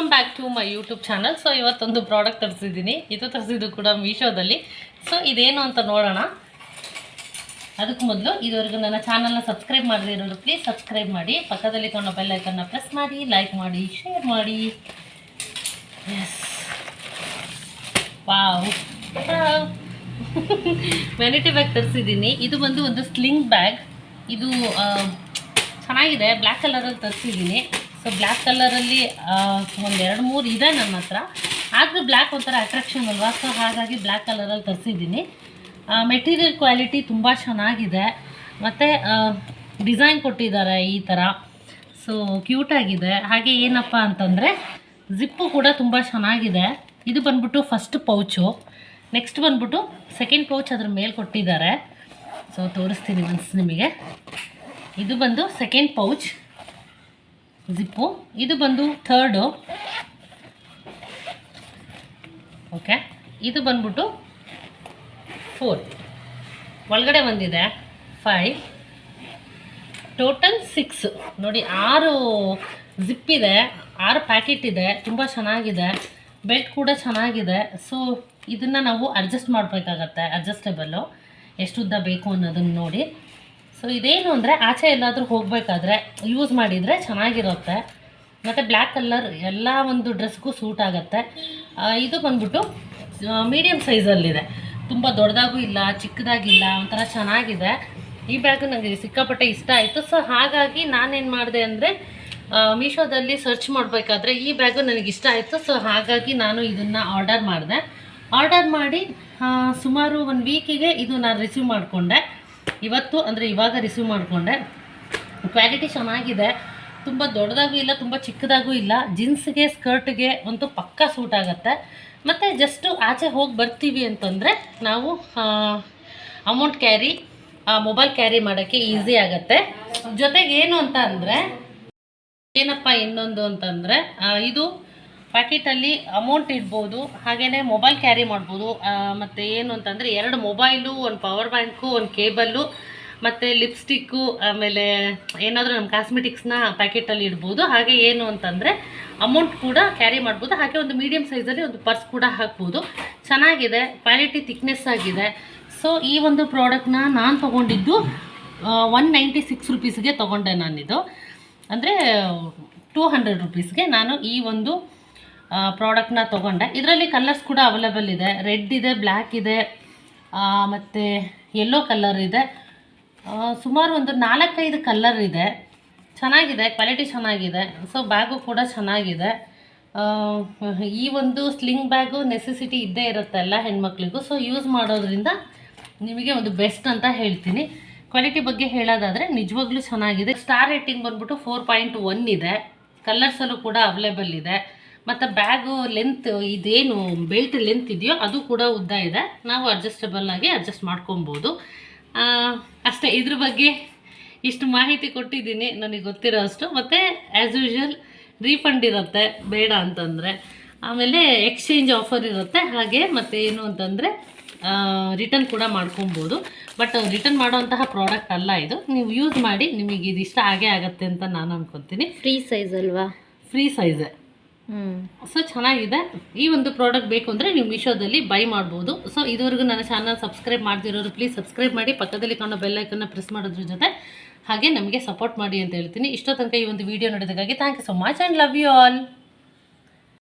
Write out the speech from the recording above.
Welcome back to my YouTube channel. So ಇವತ್ತೊಂದು product ತರಿಸಿದ್ದೀನಿ. ಇದು ತರಿಸಿದ್ದು ಕೂಡ ಮೀಶೋದಲ್ಲಿ. ಸೊ ಇದೇನು ಅಂತ ನೋಡೋಣ. ಅದಕ್ಕೆ ಮೊದಲು ಇದುವರೆಗೂ ನನ್ನ ಚಾನಲ್ನ ಸಬ್ಸ್ಕ್ರೈಬ್ ಮಾಡದೇ ಇರೋರು ಪ್ಲೀಸ್ ಸಬ್ಸ್ಕ್ರೈಬ್ ಮಾಡಿ, ಪಕ್ಕದಲ್ಲಿ ಕಾಣೋ ಬೆಲ್ ಐಕನ್ನ ಪ್ರೆಸ್ ಮಾಡಿ, ಲೈಕ್ ಮಾಡಿ, ಶೇರ್ ಮಾಡಿ. ಎಸ್, ವಾವ್, ವೆನಿಟಿ ಬ್ಯಾಗ್ ತರಿಸಿದ್ದೀನಿ. ಇದು ಬಂದು ಒಂದು ಸ್ಲಿಂಗ್ ಬ್ಯಾಗ್. ಇದು ಚೆನ್ನಾಗಿದೆ, ಬ್ಲ್ಯಾಕ್ ಕಲರಲ್ಲಿ ತರಿಸಿದ್ದೀನಿ. ಸೊ ಬ್ಲ್ಯಾಕ್ ಕಲರಲ್ಲಿ ಒಂದು 2-3 ಇದೆ ನನ್ನ ಹತ್ರ. ಆದರೂ ಬ್ಲ್ಯಾಕ್ ಒಂಥರ ಅಟ್ರಾಕ್ಷನ್ ಅಲ್ವಾ, ಸೊ ಹಾಗಾಗಿ ಬ್ಲ್ಯಾಕ್ ಕಲರಲ್ಲಿ ತರಿಸಿದ್ದೀನಿ. ಮೆಟೀರಿಯಲ್ ಕ್ವಾಲಿಟಿ ತುಂಬ ಚೆನ್ನಾಗಿದೆ, ಮತ್ತು ಡಿಸೈನ್ ಕೊಟ್ಟಿದ್ದಾರೆ ಈ ಥರ. ಸೊ ಕ್ಯೂಟಾಗಿದೆ. ಹಾಗೆ ಏನಪ್ಪ ಅಂತಂದರೆ ಜಿಪ್ಪು ಕೂಡ ತುಂಬ ಚೆನ್ನಾಗಿದೆ. ಇದು ಬಂದ್ಬಿಟ್ಟು ಫಸ್ಟ್ ಪೌಚು. ನೆಕ್ಸ್ಟ್ ಬಂದ್ಬಿಟ್ಟು ಸೆಕೆಂಡ್ ಪೌಚ್ ಅದ್ರ ಮೇಲೆ ಕೊಟ್ಟಿದ್ದಾರೆ. ಸೊ ತೋರಿಸ್ತೀನಿ ಒನ್ಸ್ ನಿಮಗೆ. ಇದು ಬಂದು ಸೆಕೆಂಡ್ ಪೌಚ್ ಜಿಪ್ಪು. ಇದು ಬಂದು ಥರ್ಡು. ಓಕೆ, ಇದು ಬಂದ್ಬಿಟ್ಟು 4. ಒಳಗಡೆ ಬಂದಿದೆ 5, ಟೋಟಲ್ 6. ನೋಡಿ, 6 ಜಿಪ್ ಇದೆ, 6 ಪ್ಯಾಕೆಟ್ ಇದೆ. ತುಂಬ ಚೆನ್ನಾಗಿದೆ. ಬೆಲ್ಟ್ ಕೂಡ ಚೆನ್ನಾಗಿದೆ. ಸೊ ಇದನ್ನು ನಾವು ಅಡ್ಜಸ್ಟ್ ಮಾಡಬೇಕಾಗತ್ತೆ. ಅಡ್ಜಸ್ಟೇಬಲ್ಲು ಎಷ್ಟು ಉದ್ದ ಬೇಕು ಅನ್ನೋದನ್ನು ನೋಡಿ. ಸೊ ಇದೇನು ಅಂದರೆ ಆಚೆ ಎಲ್ಲಾದರೂ ಹೋಗಬೇಕಾದ್ರೆ ಯೂಸ್ ಮಾಡಿದರೆ ಚೆನ್ನಾಗಿರುತ್ತೆ. ಮತ್ತು ಬ್ಲ್ಯಾಕ್ ಕಲರ್ ಎಲ್ಲ ಒಂದು ಡ್ರೆಸ್ಗೂ ಸೂಟ್ ಆಗುತ್ತೆ. ಇದು ಬಂದ್ಬಿಟ್ಟು ಮೀಡಿಯಮ್ ಸೈಜಲ್ಲಿದೆ. ತುಂಬ ದೊಡ್ಡದಾಗೂ ಇಲ್ಲ, ಚಿಕ್ಕದಾಗಿಲ್ಲ, ಒಂಥರ ಚೆನ್ನಾಗಿದೆ. ಈ ಬ್ಯಾಗು ನನಗೆ ಸಿಕ್ಕಾಪಟ್ಟೆ ಇಷ್ಟ ಆಯಿತು. ಸೊ ಹಾಗಾಗಿ ನಾನೇನು ಮಾಡಿದೆ ಅಂದರೆ ಮೀಶೋದಲ್ಲಿ ಸರ್ಚ್ ಮಾಡಬೇಕಾದ್ರೆ ಈ ಬ್ಯಾಗು ನನಗಿಷ್ಟ ಆಯಿತು. ಸೊ ಹಾಗಾಗಿ ನಾನು ಇದನ್ನು ಆರ್ಡರ್ ಮಾಡಿದೆ. ಆರ್ಡರ್ ಮಾಡಿ ಸುಮಾರು 1 ವೀಕಿಗೆ ಇದು ನಾನು ರಿಸೀವ್ ಮಾಡಿಕೊಂಡೆ. ಇವತ್ತು ಅಂದರೆ ಇವಾಗ ರಿಸೀವ್ ಮಾಡಿಕೊಂಡೆ. ಕ್ವಾಲಿಟಿ ಚೆನ್ನಾಗಿದೆ. ತುಂಬ ದೊಡ್ಡದಾಗೂ ಇಲ್ಲ, ತುಂಬ ಚಿಕ್ಕದಾಗೂ ಇಲ್ಲ. ಜೀನ್ಸ್ಗೆ ಸ್ಕರ್ಟ್ಗೆ ಅಂತೂ ಪಕ್ಕಾ ಸೂಟ್ ಆಗುತ್ತೆ. ಮತ್ತು ಜಸ್ಟು ಆಚೆ ಹೋಗಿ ಬರ್ತೀವಿ ಅಂತಂದರೆ ನಾವು ಅಮೌಂಟ್ ಕ್ಯಾರಿ, ಮೊಬೈಲ್ ಕ್ಯಾರಿ ಮಾಡೋಕ್ಕೆ ಈಸಿ ಆಗುತ್ತೆ. ಜೊತೆಗೆ ಏನು ಅಂತ ಅಂದರೆ ಏನಪ್ಪ ಇನ್ನೊಂದು ಅಂತಂದರೆ ಇದು ಪ್ಯಾಕೆಟಲ್ಲಿ ಅಮೌಂಟ್ ಇಡ್ಬೋದು, ಹಾಗೆಯೇ ಮೊಬೈಲ್ ಕ್ಯಾರಿ ಮಾಡ್ಬೋದು. ಮತ್ತು ಏನು ಅಂತಂದರೆ 2 ಮೊಬೈಲು, 1 ಪವರ್ ಬ್ಯಾಂಕು, 1 ಕೇಬಲ್ಲು, ಮತ್ತು ಲಿಪ್ಸ್ಟಿಕ್ಕು, ಆಮೇಲೆ ಏನಾದರೂ ನಮ್ಮ ಕಾಸ್ಮೆಟಿಕ್ಸ್ನ ಪ್ಯಾಕೆಟಲ್ಲಿ ಇಡ್ಬೋದು. ಹಾಗೆ ಏನು ಅಂತಂದರೆ ಅಮೌಂಟ್ ಕೂಡ ಕ್ಯಾರಿ ಮಾಡ್ಬೋದು. ಹಾಗೆ ಒಂದು ಮೀಡಿಯಮ್ ಸೈಜಲ್ಲಿ ಒಂದು ಪರ್ಸ್ ಕೂಡ ಹಾಕ್ಬೋದು. ಚೆನ್ನಾಗಿದೆ, ಕ್ವಾಲಿಟಿ ಥಿಕ್ನೆಸ್ ಆಗಿದೆ. ಸೊ ಈ ಒಂದು ಪ್ರಾಡಕ್ಟ್ನ ನಾನು ತೊಗೊಂಡಿದ್ದು 196 ರುಪೀಸ್ಗೆ ತೊಗೊಂಡೆ ನಾನಿದು. ಅಂದರೆ 200 ರುಪೀಸ್ಗೆ ನಾನು ಈ ಒಂದು ಪ್ರಾಡಕ್ಟ್ನ ತೊಗೊಂಡೆ. ಇದರಲ್ಲಿ ಕಲರ್ಸ್ ಕೂಡ ಅವೈಲೇಬಲ್ ಇದೆ. ರೆಡ್ ಇದೆ, ಬ್ಲ್ಯಾಕ್ ಇದೆ, ಮತ್ತು ಯೆಲ್ಲೋ ಕಲರ್ ಇದೆ. ಸುಮಾರು ಒಂದು 4-5 ಕಲರ್ ಇದೆ. ಚೆನ್ನಾಗಿದೆ, ಕ್ವಾಲಿಟಿ ಚೆನ್ನಾಗಿದೆ. ಸೊ ಬ್ಯಾಗು ಕೂಡ ಚೆನ್ನಾಗಿದೆ. ಈ ಒಂದು ಸ್ಲಿಂಗ್ ಬ್ಯಾಗು ನೆಸೆಸಿಟಿ ಇದ್ದೇ ಇರುತ್ತೆ ಎಲ್ಲ ಹೆಣ್ಮಕ್ಳಿಗೂ. ಸೊ ಯೂಸ್ ಮಾಡೋದ್ರಿಂದ ನಿಮಗೆ ಒಂದು ಬೆಸ್ಟ್ ಅಂತ ಹೇಳ್ತೀನಿ. ಕ್ವಾಲಿಟಿ ಬಗ್ಗೆ ಹೇಳೋದಾದರೆ ನಿಜವಾಗ್ಲೂ ಚೆನ್ನಾಗಿದೆ. ಸ್ಟಾರ್ ರೇಟಿಂಗ್ ಬಂದ್ಬಿಟ್ಟು 4.1 ಇದೆ. ಕಲರ್ಸಲ್ಲೂ ಕೂಡ ಅವೈಲೇಬಲ್ ಇದೆ. ಮತ್ತು ಬ್ಯಾಗು ಲೆಂತ್, ಇದೇನು ಬೆಲ್ಟ್ ಲೆಂತ್ ಇದೆಯೋ ಅದು ಕೂಡ ಉದ್ದ ಇದೆ. ನಾವು ಅಡ್ಜಸ್ಟಬಲ್ ಆಗಿ ಅಡ್ಜಸ್ಟ್ ಮಾಡ್ಕೊಬೋದು ಅಷ್ಟೇ. ಇದ್ರ ಬಗ್ಗೆ ಇಷ್ಟು ಮಾಹಿತಿ ಕೊಟ್ಟಿದ್ದೀನಿ ನನಗೆ ಗೊತ್ತಿರೋ ಅಷ್ಟು. ಮತ್ತು ಆ್ಯಸ್ ಯೂಶ್ವಲ್ ರೀಫಂಡ್ ಇರುತ್ತೆ ಬೇಡ ಅಂತಂದರೆ. ಆಮೇಲೆ ಎಕ್ಸ್ಚೇಂಜ್ ಆಫರ್ ಇರುತ್ತೆ. ಹಾಗೆ ಮತ್ತು ಏನು ಅಂತಂದರೆ ರಿಟರ್ನ್ ಕೂಡ ಮಾಡ್ಕೊಬೋದು. ಬಟ್ ರಿಟರ್ನ್ ಮಾಡೋವಂತಹ ಪ್ರಾಡಕ್ಟ್ ಅಲ್ಲ ಇದು. ನೀವು ಯೂಸ್ ಮಾಡಿ, ನಿಮಗೆ ಇದು ಇಷ್ಟ ಆಗೇ ಆಗುತ್ತೆ ಅಂತ ನಾನು ಅನ್ಕೊತೀನಿ. ಫ್ರೀ ಸೈಜ್ ಅಲ್ವಾ? Free size. ಸೊ ಚೆನ್ನಾಗಿದೆ. ಈ ಒಂದು ಪ್ರಾಡಕ್ಟ್ ಬೇಕು ಅಂದರೆ ನೀವು ಮೀಶೋದಲ್ಲಿ ಬೈ ಮಾಡ್ಬೋದು. ಸೊ ಇದುವರೆಗೂ ನನ್ನ ಚಾನಲ್ ಸಬ್ಸ್ಕ್ರೈಬ್ ಮಾಡ್ತಿರೋರು ಪ್ಲೀಸ್ ಸಬ್ಸ್ಕ್ರೈಬ್ ಮಾಡಿ, ಪಕ್ಕದಲ್ಲಿ ಕಾಣೋ ಬೆಲ್ ಐಕನ್ನ ಪ್ರೆಸ್ ಮಾಡೋದ್ರ ಜೊತೆ ಹಾಗೆ ನಮಗೆ ಸಪೋರ್ಟ್ ಮಾಡಿ ಅಂತ ಹೇಳ್ತೀನಿ. ಇಷ್ಟೋ ತನಕ ಈ ಒಂದು ವಿಡಿಯೋ ನೋಡೋದಕ್ಕಾಗಿ thank you so much and love you all.